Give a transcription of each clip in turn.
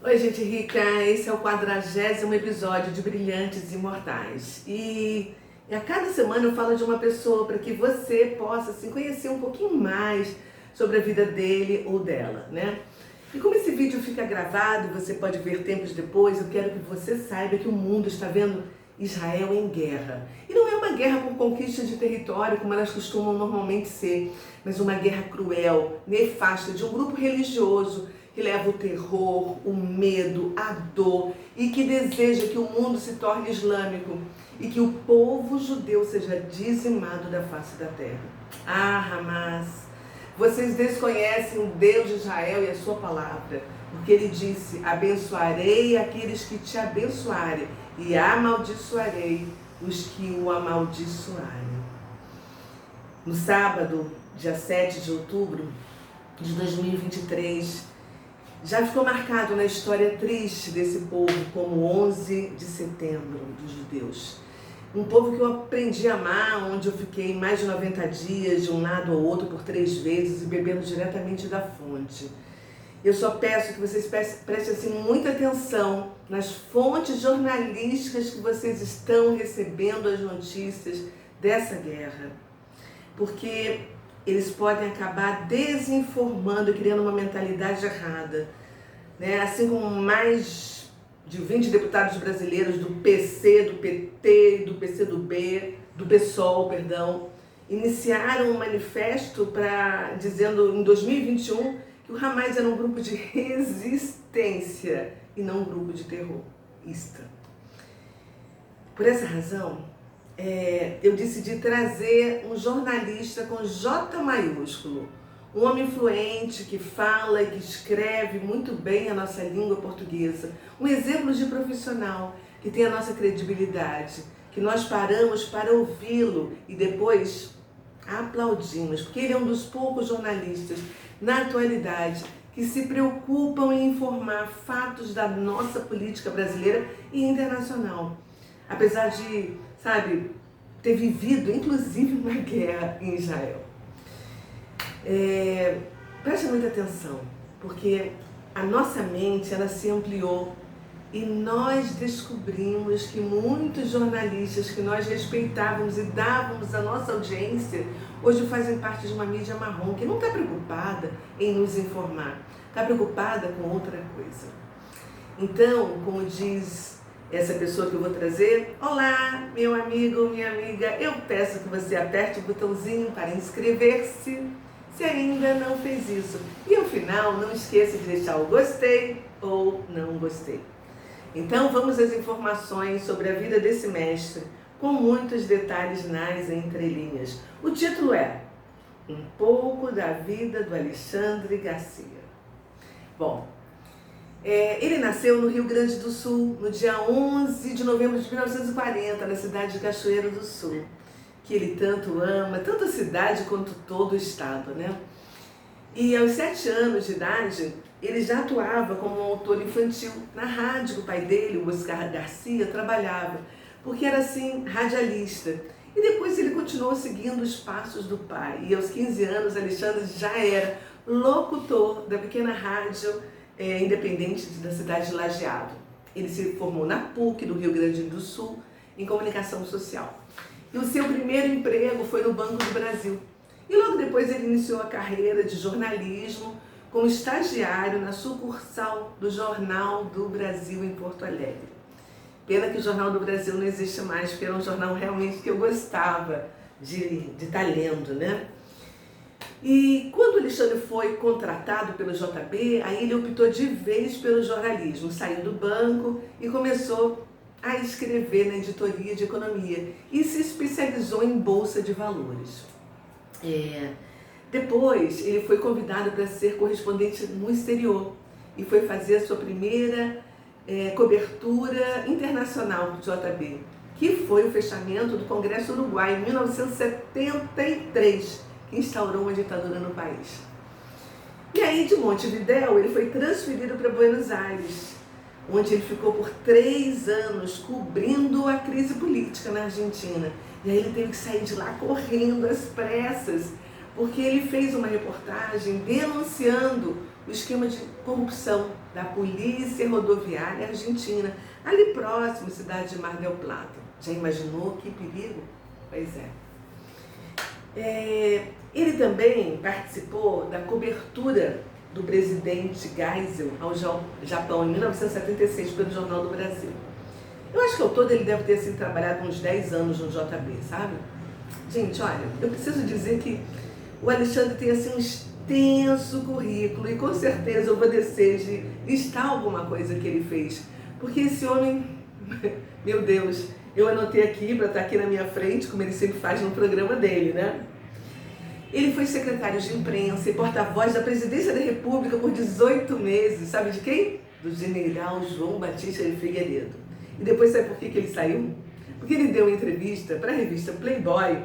Oi, gente rica! Esse é o 40º episódio de Brilhantes Imortais. E a cada semana eu falo de uma pessoa para que você possa assim, conhecer um pouquinho mais sobre a vida dele ou dela, né? E como esse vídeo fica gravado, você pode ver tempos depois, eu quero que você saiba que o mundo está vendo Israel em guerra. E não é uma guerra por conquista de território, como elas costumam normalmente ser, mas uma guerra cruel, nefasta, de um grupo religioso que leva o terror, o medo, a dor e que deseja que o mundo se torne islâmico e que o povo judeu seja dizimado da face da terra. Ah, Hamas, vocês desconhecem o Deus de Israel e a sua palavra, porque ele disse: abençoarei aqueles que te abençoarem e amaldiçoarei os que o amaldiçoarem. No sábado, dia 7 de outubro de 2023, já ficou marcado na história triste desse povo como 11 de setembro dos judeus. Um povo que eu aprendi a amar, onde eu fiquei mais de 90 dias de um lado ao outro por 3 vezes e bebendo diretamente da fonte. Eu só peço que vocês prestem assim, muita atenção nas fontes jornalísticas que vocês estão recebendo as notícias dessa guerra. Porque eles podem acabar desinformando e criando uma mentalidade errada. Né? Assim como mais de 20 deputados brasileiros do PC, do PT, do PCdoB, do PSOL, iniciaram um manifesto dizendo em 2021 que o Hamas era um grupo de resistência e não um grupo de terrorista. Por essa razão, eu decidi trazer um jornalista com J maiúsculo, um homem influente que fala e que escreve muito bem a nossa língua portuguesa, um exemplo de profissional que tem a nossa credibilidade, que nós paramos para ouvi-lo e depois aplaudimos, porque ele é um dos poucos jornalistas na atualidade que se preocupam em informar fatos da nossa política brasileira e internacional. Apesar de, ter vivido inclusive uma guerra em Israel. Preste muita atenção, porque a nossa mente ela se ampliou e nós descobrimos que muitos jornalistas que nós respeitávamos e dávamos a nossa audiência hoje fazem parte de uma mídia marrom que não está preocupada em nos informar, está preocupada com outra coisa. Então, como diz essa pessoa que eu vou trazer: olá, meu amigo, minha amiga, eu peço que você aperte o botãozinho para inscrever-se, se ainda não fez isso. E ao final, não esqueça de deixar o gostei ou não gostei. Então vamos às informações sobre a vida desse mestre, com muitos detalhes nas entrelinhas. O título é Um pouco da vida do Alexandre Garcia. Bom, ele nasceu no Rio Grande do Sul, no dia 11 de novembro de 1940, na cidade de Cachoeiro do Sul, que ele tanto ama, tanto a cidade quanto todo o estado, né? E aos 7 anos de idade, ele já atuava como um autor infantil na rádio que o pai dele, o Oscar Garcia, trabalhava, porque era assim, radialista. E depois ele continuou seguindo os passos do pai. E aos 15 anos, Alexandre já era locutor da pequena rádio independente da cidade de Lajeado. Ele se formou na PUC do Rio Grande do Sul em comunicação social. E o seu primeiro emprego foi no Banco do Brasil. E logo depois ele iniciou a carreira de jornalismo como estagiário na sucursal do Jornal do Brasil em Porto Alegre. Pena que o Jornal do Brasil não existe mais, porque era um jornal realmente que eu gostava de estar lendo, né? E quando o Alexandre foi contratado pelo JB, aí ele optou de vez pelo jornalismo, saiu do banco e começou a escrever na editoria de economia e se especializou em bolsa de valores. Depois ele foi convidado para ser correspondente no exterior e foi fazer a sua primeira cobertura internacional do JB, que foi o fechamento do Congresso Uruguai em 1973, que instaurou uma ditadura no país. E aí de Montevidéu ele foi transferido para Buenos Aires, onde ele ficou por 3 anos cobrindo a crise política na Argentina. E aí ele teve que sair de lá correndo às pressas, porque ele fez uma reportagem denunciando o esquema de corrupção da Polícia Rodoviária Argentina, ali próximo à cidade de Mar del Plata. Já imaginou que perigo? Pois é. Ele também participou da cobertura do presidente Geisel ao Japão em 1976 pelo Jornal do Brasil. Eu acho que ao todo ele deve ter assim, trabalhado uns 10 anos no JB, sabe? Gente, olha, eu preciso dizer que o Alexandre tem assim um extenso currículo e com certeza eu vou descer de listar alguma coisa que ele fez. Porque esse homem, meu Deus, eu anotei aqui para estar aqui na minha frente, como ele sempre faz no programa dele, né? Ele foi secretário de imprensa e porta-voz da Presidência da República por 18 meses. Sabe de quem? Do general João Batista de Figueiredo. E depois sabe por que ele saiu? Porque ele deu uma entrevista para a revista Playboy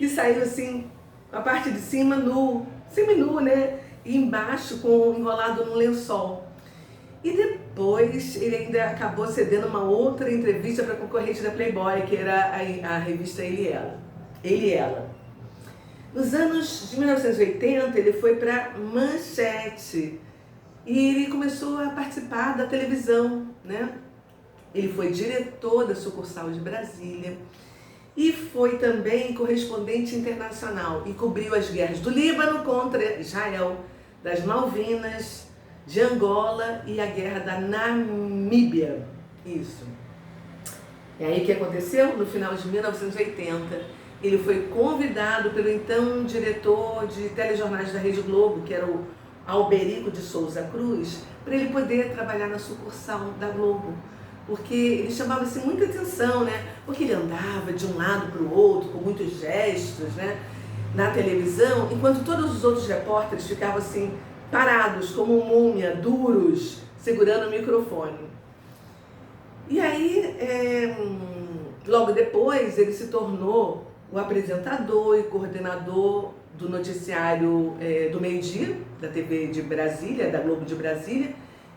e saiu assim, a parte de cima nu, semi-nu, né? E embaixo enrolado num lençol. E depois ele ainda acabou cedendo uma outra entrevista para a concorrente da Playboy, que era a revista Ele e Ela. Nos anos de 1980 ele foi para Manchete e ele começou a participar da televisão, né? Ele foi diretor da sucursal de Brasília e foi também correspondente internacional e cobriu as guerras do Líbano contra Israel, das Malvinas, de Angola e a guerra da Namíbia. Isso. E aí o que aconteceu? No final de 1980, ele foi convidado pelo então diretor de telejornais da Rede Globo, que era o Alberico de Souza Cruz, para ele poder trabalhar na sucursal da Globo. Porque ele chamava assim, muita atenção, né? Porque ele andava de um lado para o outro, com muitos gestos, né? Na televisão, enquanto todos os outros repórteres ficavam assim, parados, como múmia, duros, segurando o microfone. E aí, logo depois, ele se tornou o apresentador e coordenador do noticiário do meio-dia, da TV de Brasília, da Globo de Brasília,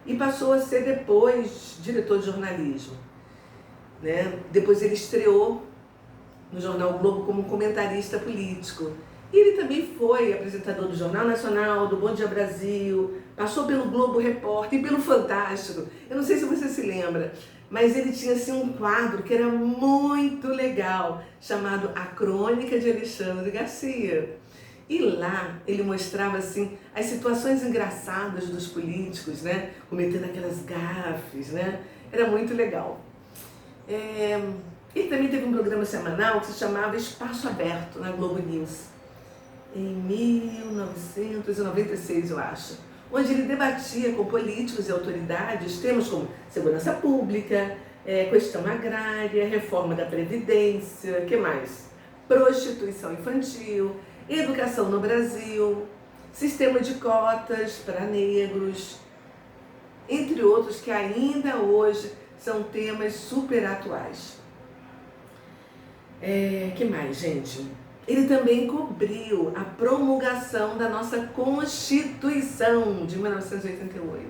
e passou a ser depois diretor de jornalismo. Né? Depois ele estreou no Jornal Globo como comentarista político. E ele também foi apresentador do Jornal Nacional, do Bom Dia Brasil, passou pelo Globo Repórter e pelo Fantástico. Eu não sei se você se lembra, mas ele tinha assim, um quadro que era muito legal, chamado A Crônica de Alexandre Garcia. E lá ele mostrava assim, as situações engraçadas dos políticos, né? Cometendo aquelas gafes, né? Era muito legal. Ele também teve um programa semanal que se chamava Espaço Aberto, na Globo News, em 1996, eu acho, onde ele debatia com políticos e autoridades temas como segurança pública, questão agrária, reforma da Previdência, que mais? Prostituição infantil, educação no Brasil, sistema de cotas para negros, entre outros que ainda hoje são temas super atuais. Que mais, gente? Ele também cobriu a promulgação da nossa Constituição de 1988.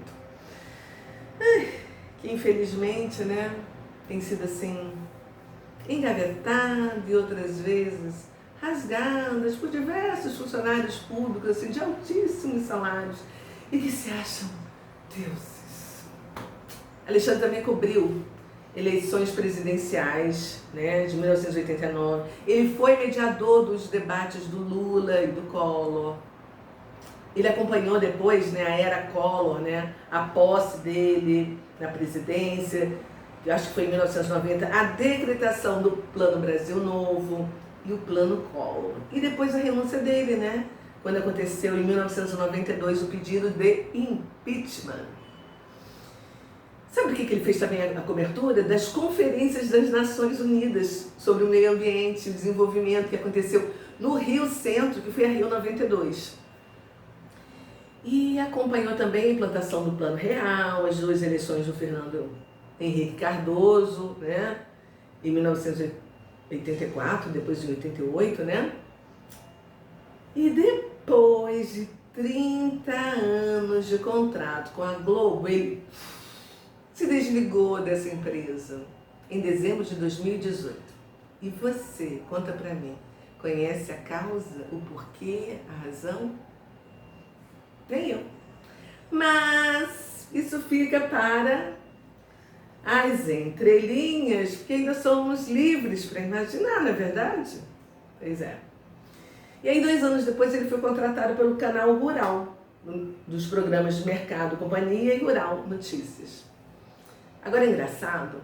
Que infelizmente, né, tem sido assim, engavetada e outras vezes rasgadas por diversos funcionários públicos assim, de altíssimos salários e que se acham deuses. Alexandre também cobriu eleições presidenciais, né, de 1989. Ele foi mediador dos debates do Lula e do Collor. Ele acompanhou depois, né, a era Collor, né, a posse dele na presidência, eu acho que foi em 1990, a decretação do Plano Brasil Novo e o Plano Collor. E depois a renúncia dele, né, quando aconteceu em 1992 o pedido de impeachment. Sabe o que ele fez também a cobertura? Das conferências das Nações Unidas sobre o meio ambiente e o desenvolvimento que aconteceu no Rio Centro, que foi a Rio 92. E acompanhou também a implantação do Plano Real, as duas eleições do Fernando Henrique Cardoso, né? Em 1984, depois de 88, né? E depois de 30 anos de contrato com a Globo, ele se desligou dessa empresa em dezembro de 2018. E você, conta pra mim, conhece a causa, o porquê, a razão? Nem eu. Mas isso fica para as entrelinhas, porque ainda somos livres para imaginar, não é verdade? Pois é. E aí, 2 anos depois, ele foi contratado pelo Canal Rural, dos programas de Mercado, Companhia e Rural Notícias. Agora, engraçado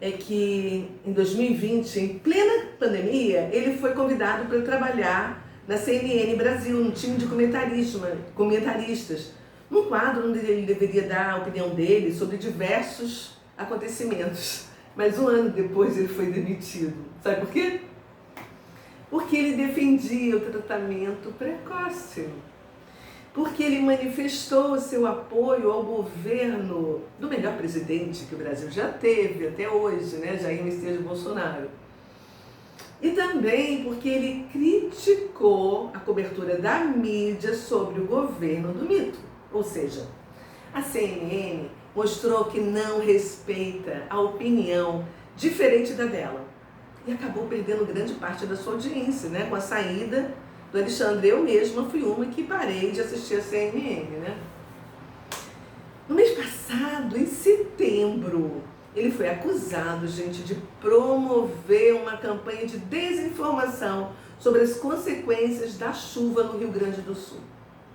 é que em 2020, em plena pandemia, ele foi convidado para trabalhar na CNN Brasil, no time de comentaristas, num quadro onde ele deveria dar a opinião dele sobre diversos acontecimentos. Mas 1 ano depois ele foi demitido. Sabe por quê? Porque ele defendia o tratamento precoce. Porque ele manifestou o seu apoio ao governo do melhor presidente que o Brasil já teve até hoje, né? Jair Messias Bolsonaro. E também porque ele criticou a cobertura da mídia sobre o governo do mito. Ou seja, a CNN mostrou que não respeita a opinião diferente da dela. E acabou perdendo grande parte da sua audiência, né? Com a saída do Alexandre. Eu mesma fui uma que parei de assistir a CNN, né? No mês passado, em setembro, ele foi acusado, gente, de promover uma campanha de desinformação sobre as consequências da chuva no Rio Grande do Sul.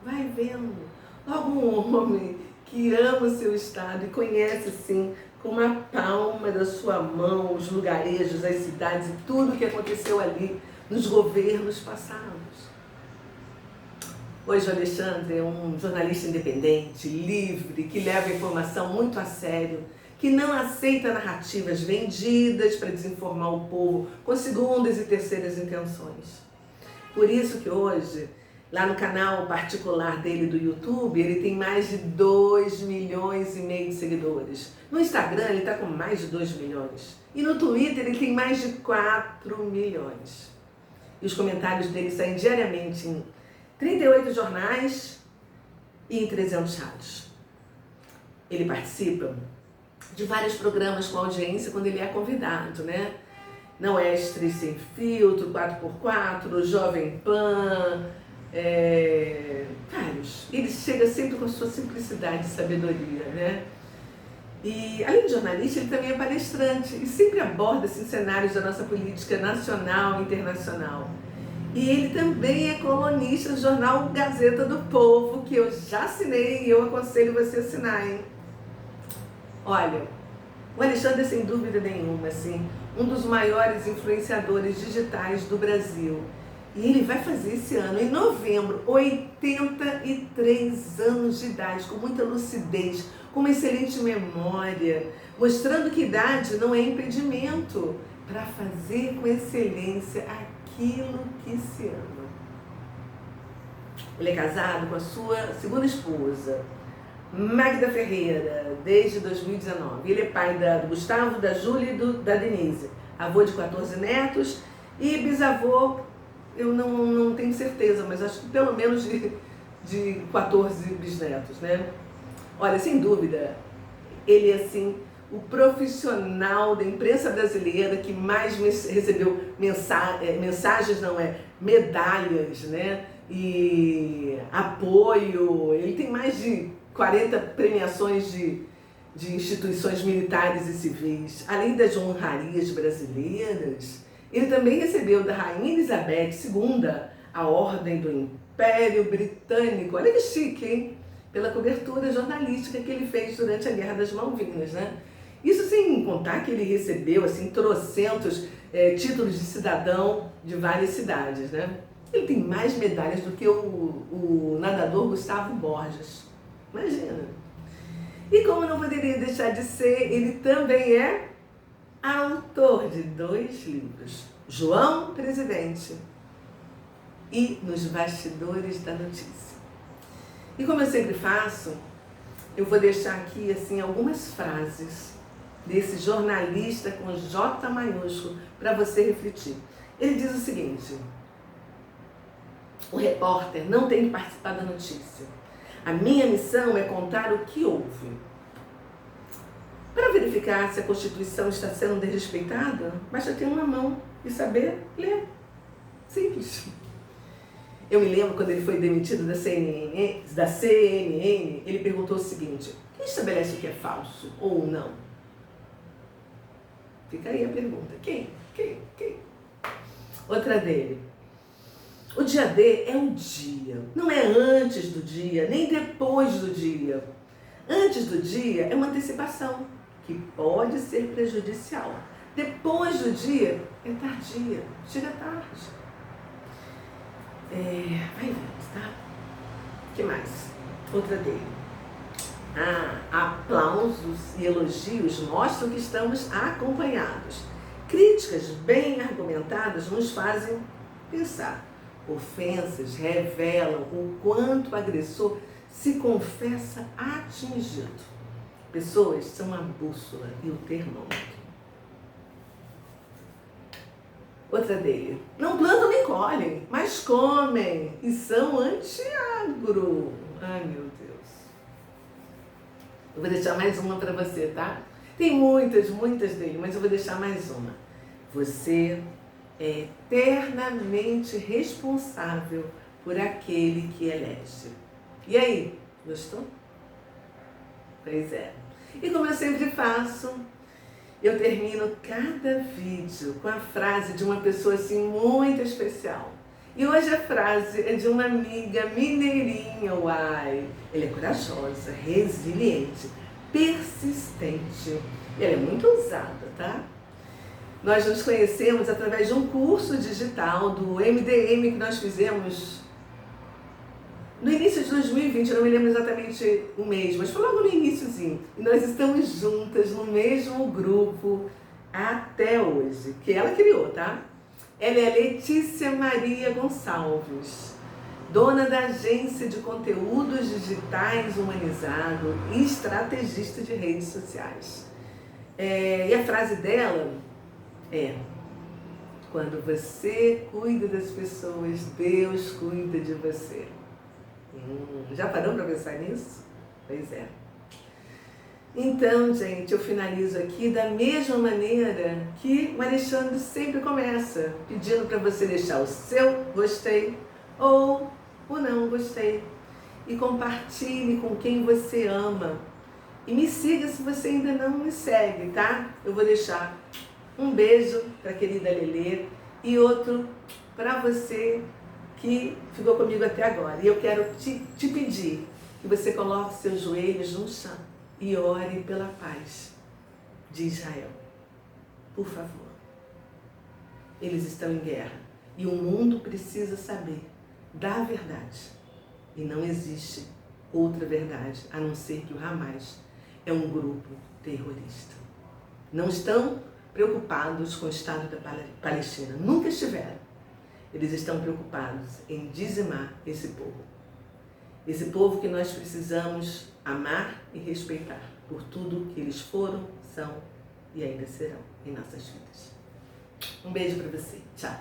Vai vendo. Logo um homem que ama o seu estado e conhece, assim, com uma palma da sua mão os lugarejos, as cidades e tudo o que aconteceu ali nos governos passados. Hoje o Alexandre é um jornalista independente, livre, que leva a informação muito a sério, que não aceita narrativas vendidas para desinformar o povo com segundas e terceiras intenções. Por isso que hoje, lá no canal particular dele do YouTube, ele tem mais de 2,5 milhões de seguidores. No Instagram ele está com mais de 2 milhões. E no Twitter ele tem mais de 4 milhões. E os comentários dele saem diariamente em 38 jornais e em 300 rádios. Ele participa de vários programas com audiência quando ele é convidado, né? Não Extra Sem Filtro, 4x4, Jovem Pan, vários. Ele chega sempre com a sua simplicidade e sabedoria, né? E além de jornalista, ele também é palestrante e sempre aborda assim, cenários da nossa política nacional e internacional. E ele também é colunista do jornal Gazeta do Povo, que eu já assinei e eu aconselho você a assinar, hein? Olha, o Alexandre é sem dúvida nenhuma, assim, um dos maiores influenciadores digitais do Brasil. E ele vai fazer esse ano, em novembro, 83 anos de idade, com muita lucidez, com uma excelente memória, mostrando que idade não é impedimento para fazer com excelência aquilo que se ama. Ele é casado com a sua segunda esposa, Magda Ferreira, desde 2019. Ele é pai do Gustavo, da Júlia e da Denise, avô de 14 netos e bisavô, eu não tenho certeza, mas acho que pelo menos de 14 bisnetos, né? Olha, sem dúvida, ele é assim, o profissional da imprensa brasileira que mais recebeu medalhas, né? E apoio. Ele tem mais de 40 premiações de instituições militares e civis, além das honrarias brasileiras. Ele também recebeu da Rainha Elizabeth II a Ordem do Império Britânico. Olha que chique, hein? Pela cobertura jornalística que ele fez durante a Guerra das Malvinas, né? Isso sem contar que ele recebeu, assim, trocentos títulos de cidadão de várias cidades, né? Ele tem mais medalhas do que o nadador Gustavo Borges. Imagina. E como não poderia deixar de ser, ele também é autor de 2 livros, João Presidente e Nos Bastidores da Notícia. E como eu sempre faço, eu vou deixar aqui assim algumas frases desse jornalista com J maiúsculo para você refletir. Ele diz o seguinte: o repórter não tem que participar da notícia. A minha missão é contar o que houve. Para verificar se a Constituição está sendo desrespeitada, basta ter uma mão e saber ler. Simples. Eu me lembro quando ele foi demitido da CNN, ele perguntou o seguinte: quem estabelece o que é falso ou não? Fica aí a pergunta. Quem? Outra dele. O dia D é o dia. Não é antes do dia, nem depois do dia. Antes do dia é uma antecipação, que pode ser prejudicial. Depois do dia é tardia, chega tarde. Vai vendo, tá? O que mais? Outra dele. Aplausos e elogios mostram que estamos acompanhados. Críticas bem argumentadas nos fazem pensar. Ofensas revelam o quanto o agressor se confessa atingido. Pessoas são a bússola e o termômetro. Outra dele. Não plantam nem colhem, mas comem e são anti-agro. Ai, meu Deus. Eu vou deixar mais uma para você, tá? Tem muitas dele, mas eu vou deixar mais uma. Você é eternamente responsável por aquele que elege. E aí, gostou? Pois é. E como eu sempre faço, eu termino cada vídeo com a frase de uma pessoa assim muito especial. E hoje a frase é de uma amiga mineirinha, uai. Ela é corajosa, resiliente, persistente. E ela é muito ousada, tá? Nós nos conhecemos através de um curso digital do MDM que nós fizemos no início de 2020, eu não me lembro exatamente o mês, mas foi logo no iniciozinho. E nós estamos juntas no mesmo grupo até hoje, que ela criou, tá? Ela é a Letícia Maria Gonçalves, dona da agência de conteúdos digitais humanizado e estrategista de redes sociais. E a frase dela é: quando você cuida das pessoas, Deus cuida de você. Já parou para pensar nisso? Pois é. Então, gente, eu finalizo aqui da mesma maneira que o Alexandre sempre começa, pedindo para você deixar o seu gostei ou o não gostei. E compartilhe com quem você ama. E me siga se você ainda não me segue, tá? Eu vou deixar um beijo para a querida Lelê e outro para você que ficou comigo até agora. E eu quero te pedir que você coloque seus joelhos no chão e ore pela paz de Israel. Por favor. Eles estão em guerra e o mundo precisa saber da verdade. E não existe outra verdade a não ser que o Hamas é um grupo terrorista. Não estão preocupados com o Estado da Palestina. Nunca estiveram. Eles estão preocupados em dizimar esse povo. Esse povo que nós precisamos amar e respeitar por tudo que eles foram, são e ainda serão em nossas vidas. Um beijo para você. Tchau.